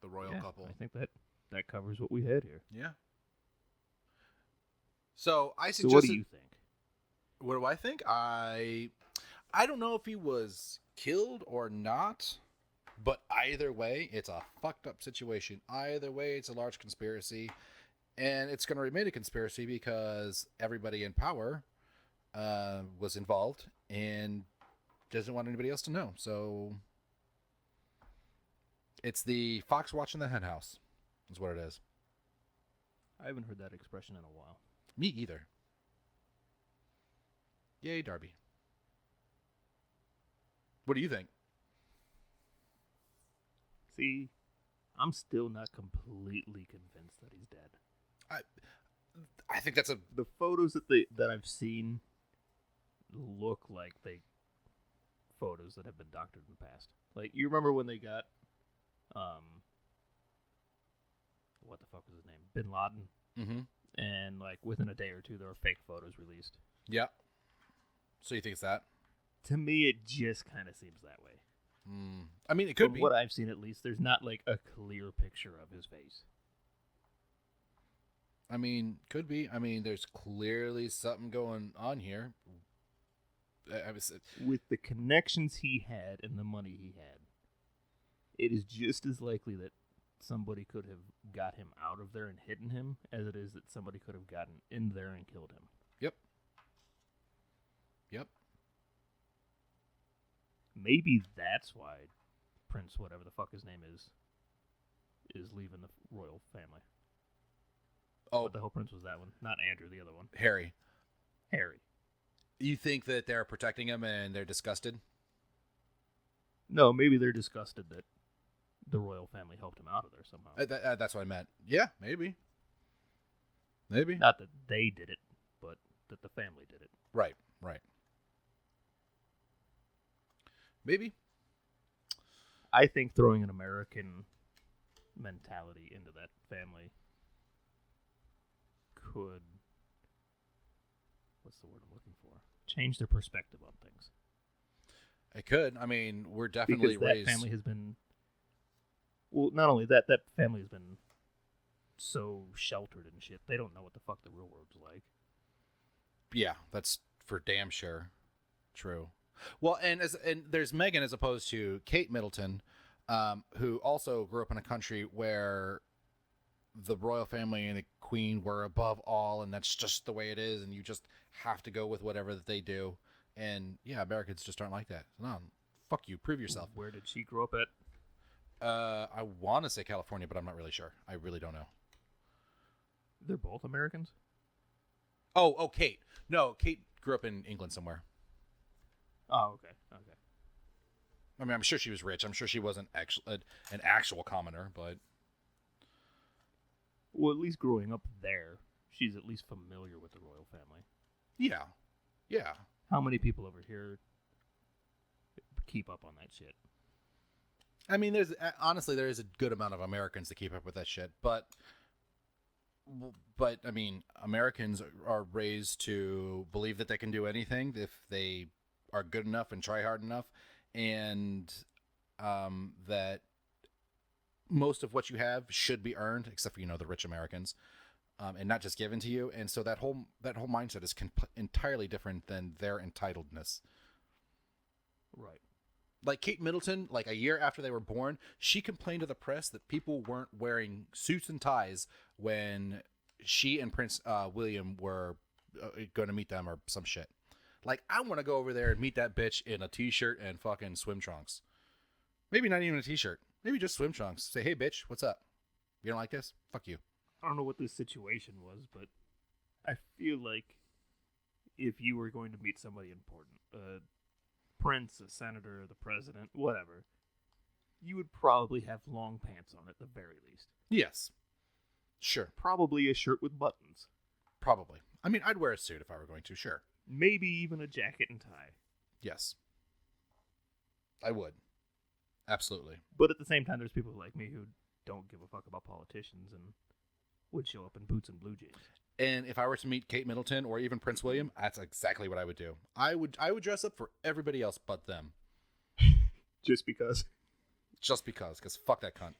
The royal couple. I think that covers what we had here. Yeah. So I So suggested... what do you think? What do I think? I don't know if he was killed or not, but either way, it's a fucked up situation. Either way, it's a large conspiracy, and it's going to remain a conspiracy because everybody in power was involved and doesn't want anybody else to know. So It's the fox watching the hen house, is what it is. I haven't heard that expression in a while. Me either. Yay, Darby. What do you think? See, I'm still not completely convinced that he's dead. I think that's The photos that I've seen look like photos that have been doctored in the past. Like, you remember when they got what the fuck was his name? Bin Laden. Mm-hmm. And like within a day or two there were fake photos released. Yeah. So you think it's that? To me it just kind of seems that way. I mean, it could From be. what I've seen, at least, there's not like a clear picture of his face. I mean, could be. I mean, there's clearly something going on here. With the connections he had and the money he had, it is just as likely that somebody could have got him out of there and hidden him as it is that somebody could have gotten in there and killed him. Yep. Maybe that's why Prince, whatever the fuck his name is leaving the royal family. Oh, What the hell Prince was that one? Not Andrew, the other one. Harry. Harry. You think that they're protecting him and they're disgusted? No, maybe they're disgusted that the royal family helped him out of there somehow. That's what I meant. Yeah, maybe. Maybe. Not that they did it, but that the family did it. Right. Maybe. I think throwing an American mentality into that family could, what's the word I'm looking for? Change their perspective on things. It could. I mean, we're definitely because that raised. family has been, well, not only that family has been so sheltered and shit. They don't know what the fuck the real world's like. Yeah, that's for damn sure true. Well, and there's Meghan as opposed to Kate Middleton, who also grew up in a country where the royal family and the queen were above all, and that's just the way it is, and you just have to go with whatever that they do. And yeah, Americans just aren't like that. No, fuck you. Prove yourself. Where did she grow up at? I want to say California, but I'm not really sure. I really don't know. They're both Americans? Oh, Kate. No, Kate grew up in England somewhere. Oh, okay. I mean, I'm sure she was rich. I'm sure she wasn't an actual commoner, but... Well, at least growing up there, she's at least familiar with the royal family. Yeah. How many people over here keep up on that shit? I mean, there is a good amount of Americans that keep up with that shit, but I mean, Americans are raised to believe that they can do anything if they are good enough and try hard enough, and that most of what you have should be earned, except for the rich Americans, and not just given to you. And so that whole mindset is entirely different than their entitledness. Right. Like Kate Middleton, like a year after they were born, she complained to the press that people weren't wearing suits and ties when she and Prince William were going to meet them or some shit. Like, I want to go over there and meet that bitch in a t-shirt and fucking swim trunks. Maybe not even a t-shirt. Maybe just swim trunks. Say, hey, bitch, what's up? You don't like this? Fuck you. I don't know what this situation was, but I feel like if you were going to meet somebody important, a prince, a senator, the president, whatever, you would probably have long pants on at the very least. Yes. Sure. Probably a shirt with buttons. Probably. I mean, I'd wear a suit if I were going to, sure. Maybe even a jacket and tie. Yes. I would. Absolutely. But at the same time, there's people like me who don't give a fuck about politicians and would show up in boots and blue jeans. And if I were to meet Kate Middleton or even Prince William, that's exactly what I would do. I would dress up for everybody else but them. Just because? Just because fuck that cunt.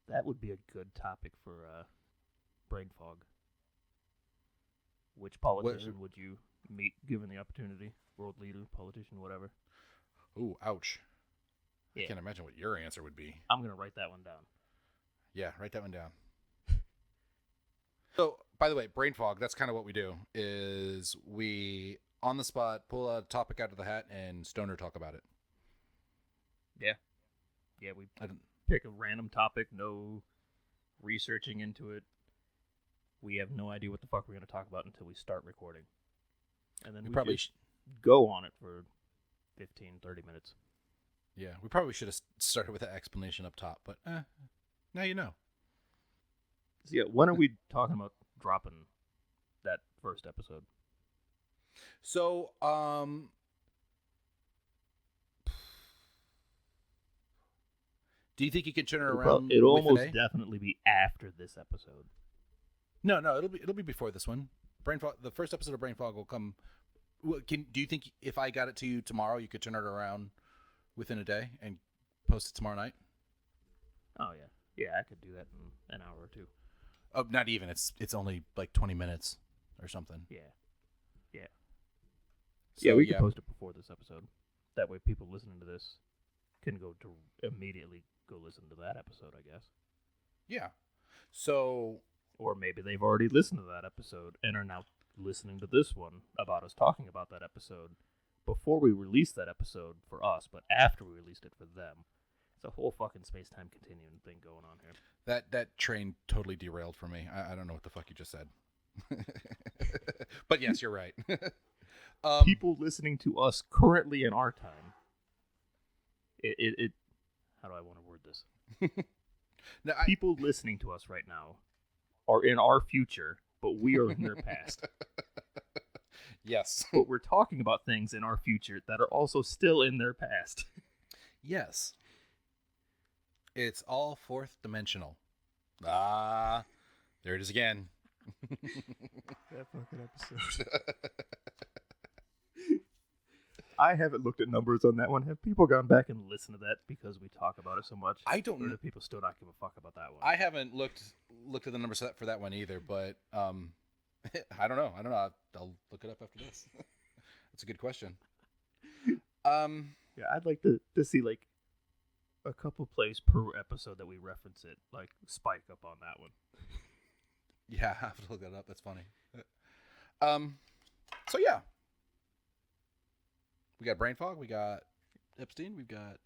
That would be a good topic for brain fog. Which politician would you meet given the opportunity? World leader, politician, whatever. Ooh, ouch. Yeah. I can't imagine what your answer would be. I'm going to write that one down. Yeah, write that one down. So, by the way, brain fog, that's kind of what we do, is we, on the spot, pull a topic out of the hat and stoner talk about it. Yeah, we I don't, pick a random topic, no researching into it. We have no idea what the fuck we're going to talk about until we start recording. And then we probably just go on it for 15, 30 minutes. Yeah, we probably should have started with that explanation up top, but now you know. So yeah, when are we talking about dropping that first episode? So, do you think you can turn it around? It'll with almost an A? definitely be after this episode. No, it'll be before this one. Brain Fog, the first episode of Brain Fog will come. Do you think if I got it to you tomorrow, you could turn it around within a day and post it tomorrow night? Oh yeah, I could do that in an hour or two. Oh, not even. It's only like 20 minutes or something. Yeah. So, We can post it before this episode. That way, people listening to this can go to immediately go listen to that episode, I guess. Yeah. So, or maybe they've already listened to that episode and are now listening to this one about us talking about that episode before we release that episode for us, but after we released it for them. It's a whole fucking space-time continuum thing going on here. That train totally derailed for me. I don't know what the fuck you just said. But yes, you're right. People listening to us currently in our time. It how do I want to word this? Now, people listening to us right now are in our future, but we are in their past. Yes. But we're talking about things in our future that are also still in their past. Yes. It's all fourth dimensional. Ah, there it is again. That fucking episode. I haven't looked at numbers on that one. Have people gone back and listened to that because we talk about it so much? I don't know. Or do people still not give a fuck about that one? I haven't looked at the numbers for that one either, but I don't know. I'll look it up after this. That's a good question. Yeah, I'd like to see like a couple plays per episode that we reference it, like spike up on that one. Yeah, I have to look that up. That's funny. So yeah. We got Brain Fog, we got Epstein, we've got...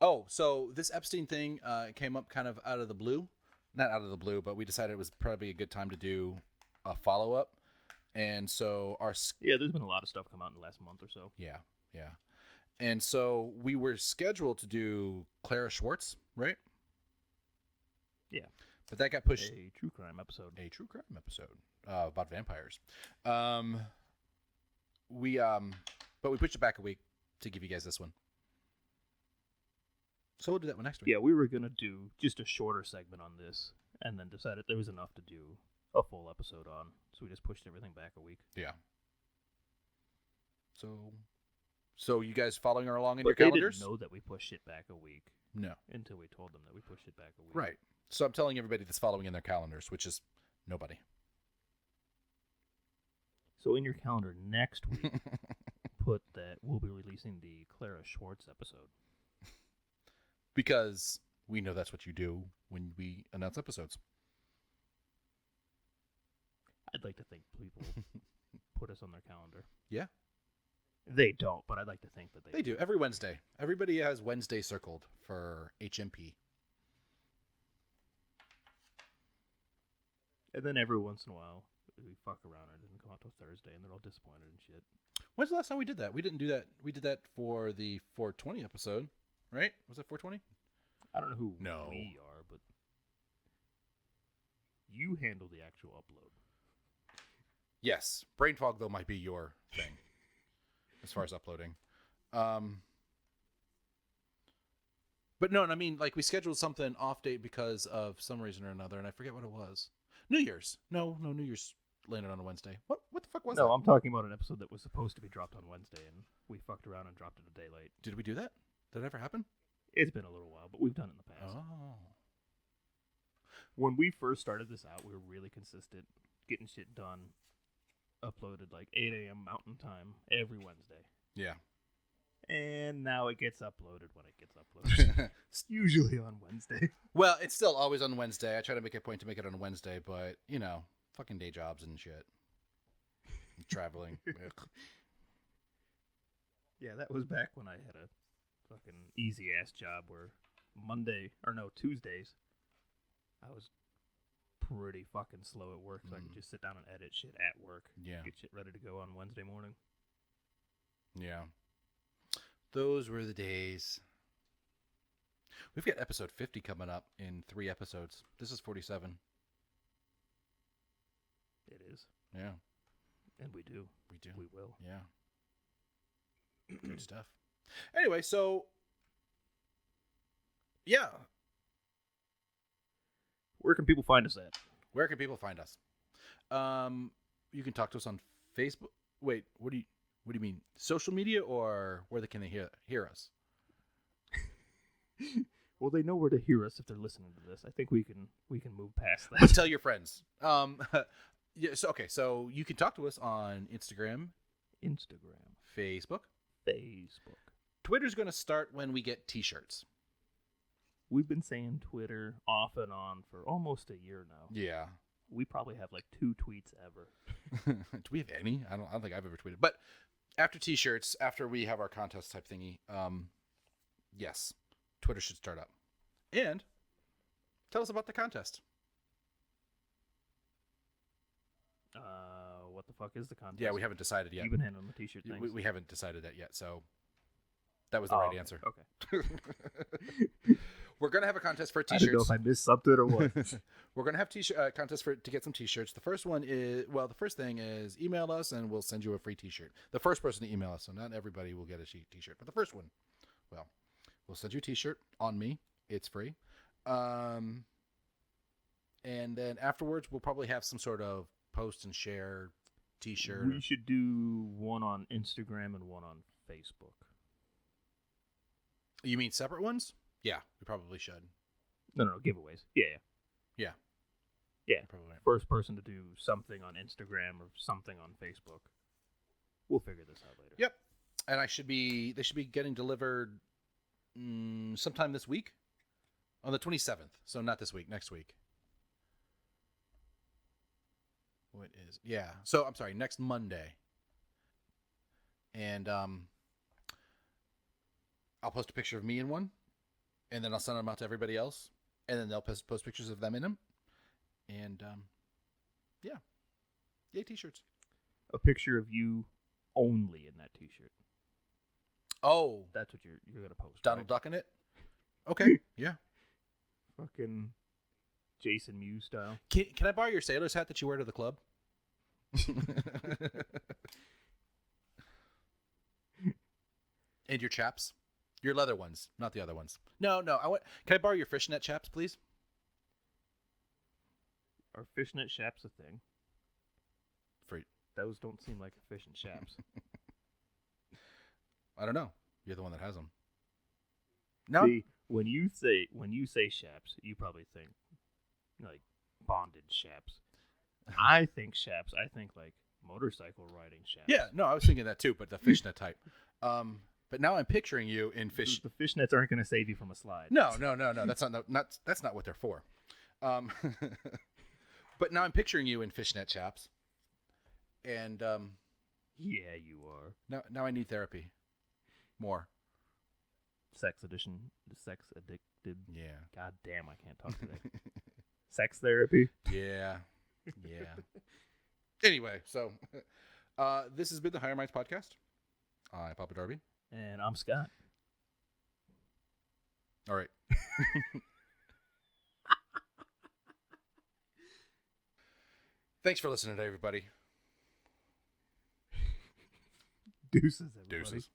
Oh, so this Epstein thing came up kind of out of the blue. Not out of the blue, but we decided it was probably a good time to do a follow-up. And so our... Yeah, there's been a lot of stuff come out in the last month or so. Yeah. And so we were scheduled to do Clara Schwartz, right? Yeah. But that got pushed... A true crime episode about vampires. But we pushed it back a week to give you guys this one. So we'll do that one next week. Yeah, we were going to do just a shorter segment on this and then decided there was enough to do a full episode on. So we just pushed everything back a week. Yeah. So you guys following along in but your calendars? They didn't know that we pushed it back a week. No. Until we told them that we pushed it back a week. Right. So I'm telling everybody that's following in their calendars, which is nobody. So in your calendar next week, put that we'll be releasing the Clara Schwartz episode. Because we know that's what you do when we announce episodes. I'd like to think people put us on their calendar. Yeah. They don't, but I'd like to think that they do. Every Wednesday. Everybody has Wednesday circled for HMP. And then every once in a while, we fuck around and it doesn't come out till Thursday, and they're all disappointed and shit. When's the last time we did that? We didn't do that. We did that for the 420 episode, right? Was that 420? I don't know who we are, but you handle the actual upload. Yes. Brain Fog, though, might be your thing as far as uploading. But no, I mean, like, we scheduled something off date because of some reason or another, and I forget what it was. New Year's. No, New Year's landed on a Wednesday. What the fuck was that? No, I'm talking about an episode that was supposed to be dropped on Wednesday, and we fucked around and dropped it a day late. Did we do that? Did it ever happen? It's been a little while, but we've done it in the past. Oh. When we first started this out, we were really consistent, getting shit done, uploaded like 8 a.m. Mountain Time every Wednesday. Yeah. And now it gets uploaded when it gets uploaded. It's usually on Wednesday. Well, it's still always on Wednesday. I try to make a point to make it on Wednesday, but, you know, fucking day jobs and shit. Traveling. Yeah, that was back when I had a fucking easy ass job where Tuesdays, I was pretty fucking slow at work, so I could just sit down and edit shit at work. Yeah. Get shit ready to go on Wednesday morning. Yeah. Those were the days. We've got episode 50 coming up in 3 episodes. This is 47. It is. Yeah. And we do. We do. We will. Yeah. Good stuff. Anyway, so yeah. Where can people find us at? Where can people find us? You can talk to us on Facebook. Wait, what do you mean? Social media, or where can they hear us? Well, they know where to hear us if they're listening to this. I think we can move past that. But tell your friends. Yeah. So you can talk to us on Instagram, Facebook. Twitter's going to start when we get T-shirts. We've been saying Twitter off and on for almost a year now. Yeah. We probably have like 2 tweets ever. Do we have any? I don't think I've ever tweeted. But after T-shirts, after we have our contest type thingy, yes, Twitter should start up. And tell us about the contest. What the fuck is the contest? Yeah, we haven't decided yet. You've been handling the T-shirt things. We haven't decided that yet, so that was the right answer. Okay. We're gonna have a contest for I T-shirts. don't know if I missed something or what. We're gonna have contest to get some T-shirts. The first thing is email us and we'll send you a free T-shirt. The first person to email us, so not everybody will get a T-shirt, but the first one, well, we'll send you a T-shirt on me. It's free. And then afterwards, we'll probably have some sort of post and share T-shirt. We should do one on Instagram and one on Facebook. You mean separate ones? Yeah, we probably should. No, giveaways. Yeah. Probably. First person to do something on Instagram or something on Facebook. We'll figure this out later. Yep. And they should be getting delivered sometime this week, on the 27th. So not this week, next week. So I'm sorry, next Monday. And I'll post a picture of me in one, and then I'll send them out to everybody else, and then they'll post pictures of them in them. And yay, T-shirts. A picture of you only in that T-shirt. Oh, That's what you're gonna post. Donald right? Duck in it. Okay, yeah. Fucking Jason Mewes style. Can I borrow your sailor's hat that you wear to the club? And your chaps, your leather ones, not the other ones. No. Can I borrow your fishnet chaps, please? Are fishnet chaps a thing? Free. Those don't seem like efficient chaps. I don't know. You're the one that has them. No. See, when you say chaps, you probably think like bonded chaps. I think chaps. I think like motorcycle riding chaps. Yeah, no, I was thinking that too, but the fishnet type. But now I'm picturing you in fish. The fishnets aren't going to save you from a slide. No. That's not what they're for. But now I'm picturing you in fishnet chaps. And yeah, you are. Now I need therapy. More. Sex edition. Sex addicted. Yeah. God damn, I can't talk today. Sex therapy. Yeah. Anyway, so this has been the Higher Minds Podcast. I'm Papa Darby. And I'm Scott. All right. Thanks for listening, everybody. Deuces, everybody. Deuces.